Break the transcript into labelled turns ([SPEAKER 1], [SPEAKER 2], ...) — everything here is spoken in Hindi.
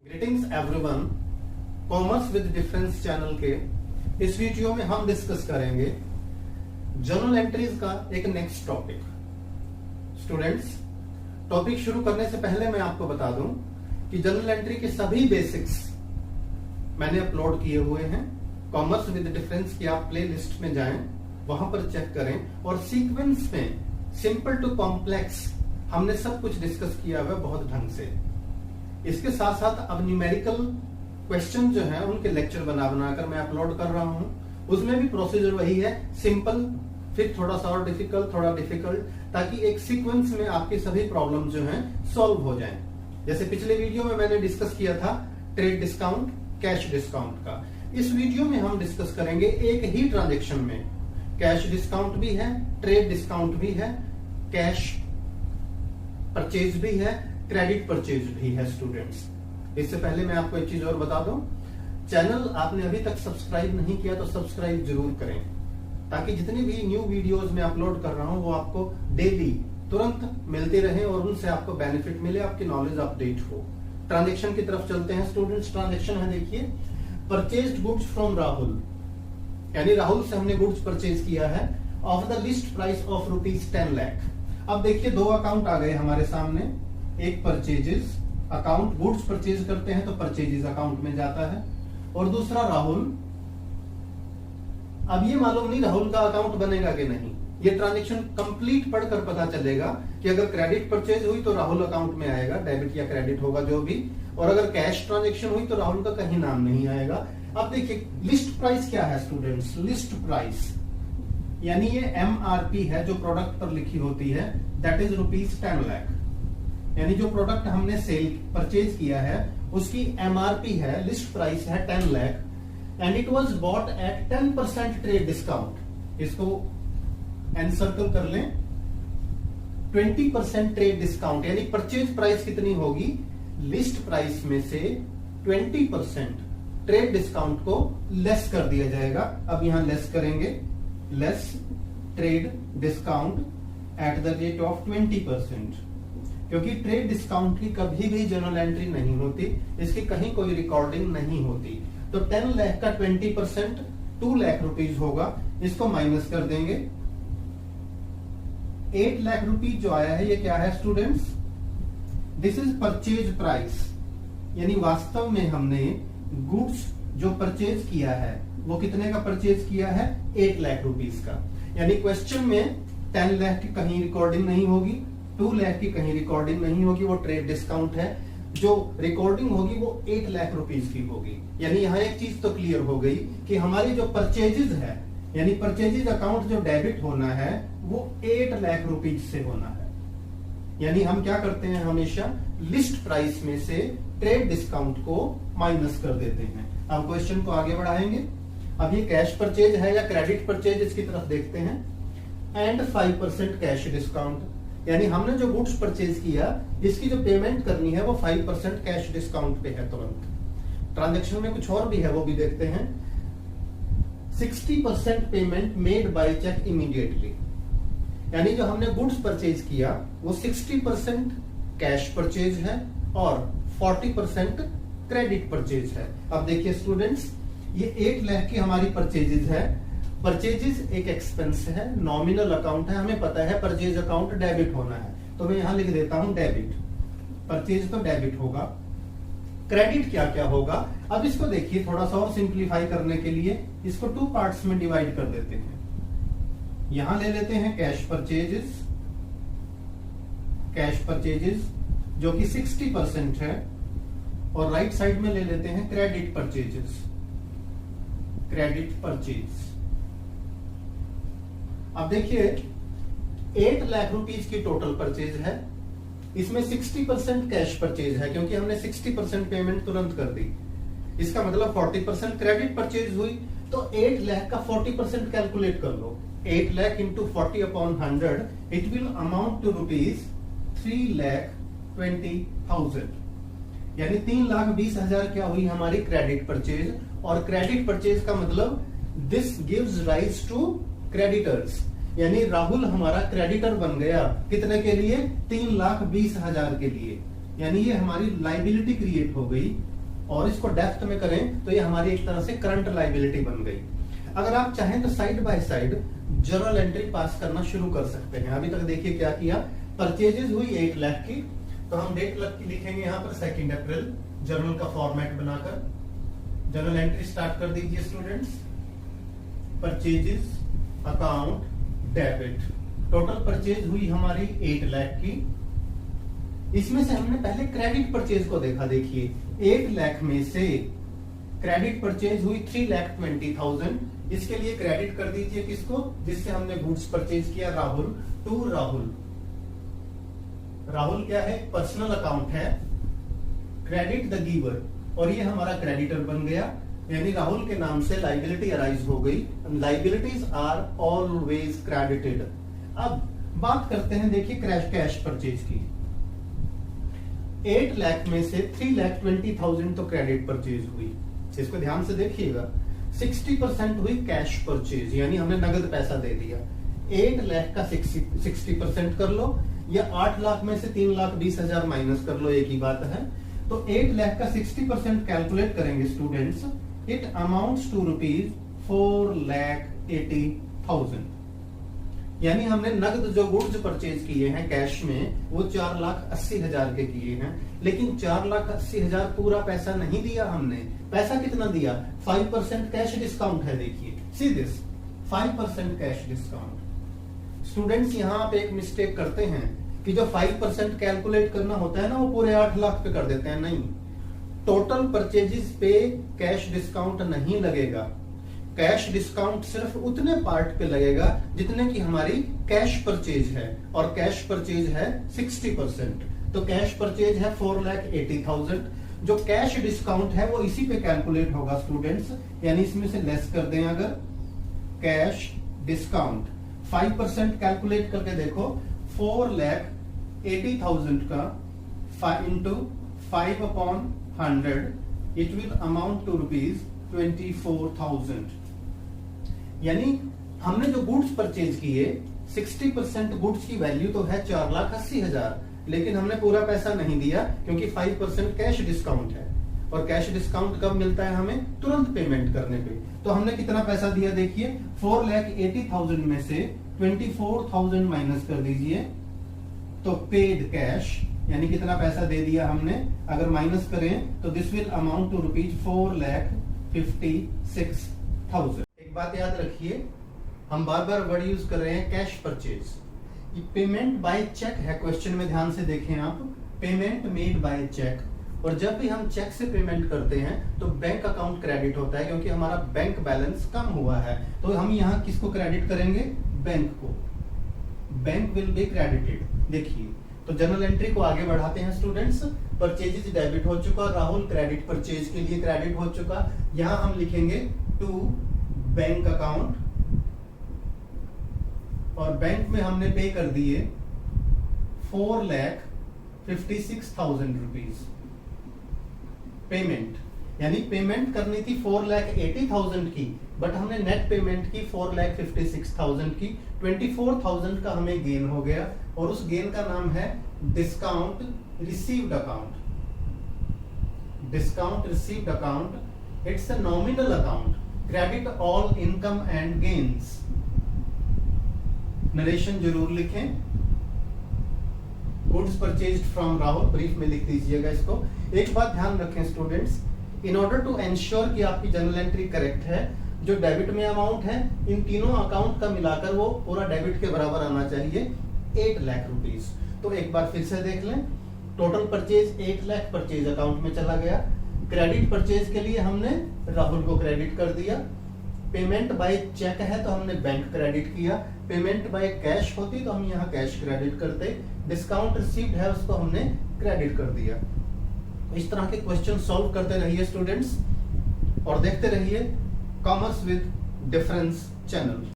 [SPEAKER 1] Greetings everyone, commerce with difference channel के इस वीडियो में हम डिस्कस करेंगे जर्नल एंट्रीज का एक नेक्स्ट टॉपिक। स्टूडेंट्स, टॉपिक शुरू करने से पहले मैं आपको बता दूं कि जर्नल एंट्री के सभी बेसिक्स मैंने अपलोड किए हुए हैं। कॉमर्स विद डिफरेंस की आप प्ले लिस्ट में जाएं, वहां पर चेक करें और सीक्वेंस में सिंपल टू कॉम्प्लेक्स हमने सब कुछ डिस्कस किया हुआ बहुत ढंग से। इसके साथ साथ अब न्यूमेरिकल क्वेश्चन जो है उनके लेक्चर बना बनाकर मैं अपलोड कर रहा हूं। उसमें भी प्रोसीजर वही है, सिंपल, फिर थोड़ा सा और डिफिकल्ट, थोड़ा डिफिकल्ट, ताकि एक सीक्वेंस में आपकी सभी प्रॉब्लम जो है सॉल्व हो जाएं। जैसे पिछले वीडियो में मैंने डिस्कस किया था ट्रेड डिस्काउंट, कैश डिस्काउंट का। इस वीडियो में हम डिस्कस करेंगे एक ही ट्रांजेक्शन में कैश डिस्काउंट भी है, ट्रेड डिस्काउंट भी है, कैश परचेज भी है, क्रेडिट परचेज भी है। स्टूडेंट्स, इससे पहले मैं आपको एक चीज और बता दूं, चैनल आपने अभी तक सब्सक्राइब नहीं किया तो सब्सक्राइब जरूर करें, ताकि जितनी भी न्यू वीडियोस मैं अपलोड कर रहा हूं वो आपको डेली तुरंत मिलते रहे और उनसे आपको बेनिफिट मिले, आपकी नॉलेज अपडेट हो। ट्रांजेक्शन की तरफ चलते हैं स्टूडेंट्स। ट्रांजेक्शन है, देखिए, परचेज्ड गुड्स फ्रॉम राहुल, यानी राहुल से हमने गुड्स परचेज किया है of the list price of ₹10 lakh. अब देखिए दो अकाउंट आ गए हमारे सामने, एक परचेजेस अकाउंट, गुड्स परचेज करते हैं तो परचेजेस अकाउंट में जाता है, और दूसरा राहुल। अब ये मालूम नहीं राहुल का अकाउंट बनेगा कि नहीं, ये ट्रांजेक्शन कंप्लीट पढ़कर पता चलेगा कि अगर क्रेडिट परचेज हुई तो राहुल अकाउंट में आएगा, डेबिट या क्रेडिट होगा जो भी, और अगर कैश ट्रांजेक्शन हुई तो राहुल का कहीं नाम नहीं आएगा। अब देखिए लिस्ट प्राइस क्या है स्टूडेंट्स, लिस्ट प्राइस यानी ये MRP है जो प्रोडक्ट पर लिखी होती है, दैट इज ₹10 लाख। यानी जो प्रोडक्ट हमने सेल परचेज किया है उसकी MRP है, लिस्ट प्राइस है 10 lakh, and it was bought at 10% trade discount. इसको एनसर्कल कर लें, 20% ट्रेड डिस्काउंट, यानी परचेज प्राइस कितनी होगी, लिस्ट प्राइस में से 20% ट्रेड डिस्काउंट को लेस कर दिया जाएगा। अब यहां लेस करेंगे, less trade discount at the rate of 20%, क्योंकि ट्रेड डिस्काउंट की कभी भी जर्नल एंट्री नहीं होती, इसकी कहीं कोई रिकॉर्डिंग नहीं होती। तो 10 लाख का 20% 2 लाख रुपीज होगा, इसको माइनस कर देंगे। 8 लाख रुपीज जो आया है ये क्या है students, this is purchase price, यानी वास्तव में हमने गुड्स जो परचेज किया है वो कितने का परचेज किया है, 8 लाख रुपीज का। यानी क्वेश्चन में 10 लाख की कहीं रिकॉर्डिंग नहीं होगी, 2 लाख की कहीं रिकॉर्डिंग नहीं होगी, वो ट्रेड डिस्काउंट है। जो रिकॉर्डिंग होगी वो 8 लाख रुपीज की होगी। यानी यहां एक चीज तो क्लियर हो गई कि हमारी जो परचेजेज है, यानी परचेजेज अकाउंट जो डेबिट होना है वो 8 लाख रुपीज से होना है। यानी हम क्या करते हैं, हमेशा लिस्ट प्राइस में से ट्रेड डिस्काउंट को माइनस कर देते हैं। अब क्वेश्चन को आगे बढ़ाएंगे। अब ये कैश परचेज है या क्रेडिट परचेज, इसकी तरफ देखते हैं। एंड 5% कैश डिस्काउंट, यानी हमने जो गुड्स परचेज किया इसकी जो पेमेंट करनी है वो 5% कैश डिस्काउंट पे है तुरंत। ट्रांजेक्शन में कुछ और भी है, वो भी देखते हैं। 60% payment made by cheque immediately, यानी जो हमने गुड्स परचेज किया वो 60% कैश परचेज है और 40% क्रेडिट परचेज है। अब देखिए स्टूडेंट्स, ये 8 लाख की हमारी परचेजेज है। परचेजेस एक एक्सपेंस है, नॉमिनल अकाउंट है, हमें पता है परचेज अकाउंट डेबिट होना है, तो मैं यहां लिख देता हूं डेबिट। परचेज तो डेबिट होगा, क्रेडिट क्या क्या होगा। अब इसको देखिए थोड़ा सा और सिंप्लीफाई करने के लिए इसको 2 पार्ट्स में डिवाइड कर देते हैं। यहां ले लेते हैं कैश परचेजेस, कैश परचेजेस जो कि 60% है, और राइट साइड में ले लेते हैं क्रेडिट परचेजेस, क्रेडिट परचेज। अब देखिए 8 लाख रुपीज की टोटल परचेज है, इसमें 60% कैश परचेज है क्योंकि हमने 60% पेमेंट तुरंत कर दी। इसका मतलब 40% क्रेडिट परचेज हुई, तो 8 लाख का 40% कैलकुलेट कर लो। 8 lakh into 40/100 it will amount to ₹3,20,000, यानी 3,20,000 क्या हुई हमारी क्रेडिट परचेज। और क्रेडिट परचेज का मतलब this gives rise to creditors, यानी राहुल हमारा क्रेडिटर बन गया। कितने के लिए, 3,20,000 के लिए। यानी ये हमारी लाइबिलिटी क्रिएट हो गई और इसको डेप्थ में करें तो ये हमारी एक तरह से करंट लायबिलिटी बन गई। अगर आप चाहें तो side by side journal entry पास करना शुरू कर सकते हैं। अभी तक देखिए क्या किया, परचेजेस हुई 8 लाख की, तो हम डेट लिखेंगे यहाँ पर 2 अप्रैल, जर्नल का फॉर्मेट बनाकर जर्नल एंट्री स्टार्ट कर दीजिए students. Purchases account debit, total purchase हुई हमारी 8 लाख की। इसमें से हमने पहले क्रेडिट परचेज को देखा। देखिए 8 लाख में से क्रेडिट परचेज हुई 3,20,000। इसके लिए क्रेडिट कर दीजिए किसको, जिससे हमने गुड्स परचेज किया, राहुल, टू राहुल। राहुल क्या है, पर्सनल अकाउंट है, क्रेडिट द गिवर, और ये हमारा क्रेडिटर बन गया, यानी राहुल के नाम से लाइबिलिटी अराइज हो गई। Liabilities are always credited. अब बात करते हैं, देखिए कैश परचेज की। 8 लाख में से 3,20,000 तो क्रेडिट परचेज हुई, इसको ध्यान से देखिएगा। 60% हुई कैश परचेज, यानी हमने नगद पैसा दे दिया। 8 लाख का 60% कर लो, या 8 लाख में से 3,20,000 माइनस कर लो, एक ही बात है। तो 8 लाख का 60% कैलकुलेट करेंगे स्टूडेंट्स, इट अमाउंट्स टू ₹4,80,000। यानी हमने नगद जो गुड्स परचेज किए हैं कैश में वो 4,80,000 के किए हैं, लेकिन 4,80,000 पूरा पैसा नहीं दिया हमने। पैसा कितना दिया, 5% कैश डिस्काउंट है। देखिए see this 5% cash discount. Students यहाँ आप एक मिस्टेक करते हैं कि जो 5% कैलकुलेट करना होता है ना, वो पूरे 8 लाख पे कर देते हैं। नहीं, टोटल परचेजेस पे कैश डिस्काउंट नहीं लगेगा। कैश डिस्काउंट सिर्फ उतने पार्ट पे लगेगा जितने की हमारी कैश परचेज है, और कैश परचेज है 60%। तो कैश परचेज है 4,80,000। जो कैश डिस्काउंट है वो इसी पे कैलकुलेट होगा स्टूडेंट्स, यानी इसमें से लेस कर दें अगर कैश डिस्काउंट 5% कैलकुलेट करके देखो, 4,80,000 का into 5/100 it will amount to ₹24,000। यानी हमने जो गुड्स परचेज किए 60% गुड्स की वैल्यू तो है 4,80,000, लेकिन हमने पूरा पैसा नहीं दिया क्योंकि 5% कैश डिस्काउंट है, और कैश डिस्काउंट कब मिलता है हमें, तुरंत पेमेंट करने पे। तो हमने कितना पैसा दिया, देखिए 4,80,000 में से 24,000 माइनस कर दीजिए, तो पेड कैश यानी कितना पैसा दे दिया हमने, अगर माइनस करें तो दिस विल अमाउंट टू ₹4,56,000। एक बात याद रखिए, हम बार बार वर्ड यूज कर रहे हैं cash purchase. Payment by cheque है, क्वेश्चन में ध्यान से देखें आप, पेमेंट मेड बाय चेक। और जब भी हम चेक से पेमेंट करते हैं तो बैंक अकाउंट क्रेडिट होता है, क्योंकि हमारा बैंक बैलेंस कम हुआ है। तो हम यहाँ किसको क्रेडिट करेंगे, बैंक को। Bank will be credited. देखिए तो जर्नल एंट्री को आगे बढ़ाते हैं स्टूडेंट्स। परचेजेस डेबिट हो चुका, राहुल क्रेडिट परचेज के लिए क्रेडिट हो चुका। यहां हम लिखेंगे टू बैंक अकाउंट, और बैंक में हमने पे कर दिए 4,56,000 पेमेंट। यानी पेमेंट करनी थी 4,80,000 की, बट हमने नेट पेमेंट की 4,56,000 की। 24,000 का हमें गेन हो गया, और उस गेन का नाम है discount received account. Discount received account, it's a nominal account, credit all income and gains. Narration जरूर लिखें, goods purchased from Rahul, brief में लिख दीजिएगा इसको। एक बात ध्यान रखें students, in order to ensure कि आपकी जर्नल एंट्री करेक्ट है, जो डेबिट में अमाउंट है इन तीनों अकाउंट का मिलाकर वो पूरा डेबिट के बराबर आना चाहिए, 8 लाख रुपीस। तो एक बार फिर से देख लें, total purchase 8 lakh purchase account में चला गया। क्रेडिट परचेज के लिए हमने राहुल को क्रेडिट कर दिया। पेमेंट बाय चेक है तो हमने बैंक क्रेडिट किया। पेमेंट बाय कैश होती तो हम यहाँ कैश क्रेडिट करते। डिस्काउंट रिसीव्ड है उसको हमने क्रेडिट कर दिया। इस तरह के क्वेश्चन सॉल्व करते रहिए स्टूडेंट्स, और देखते रहिए कॉमर्स विद डिफरेंस चैनल।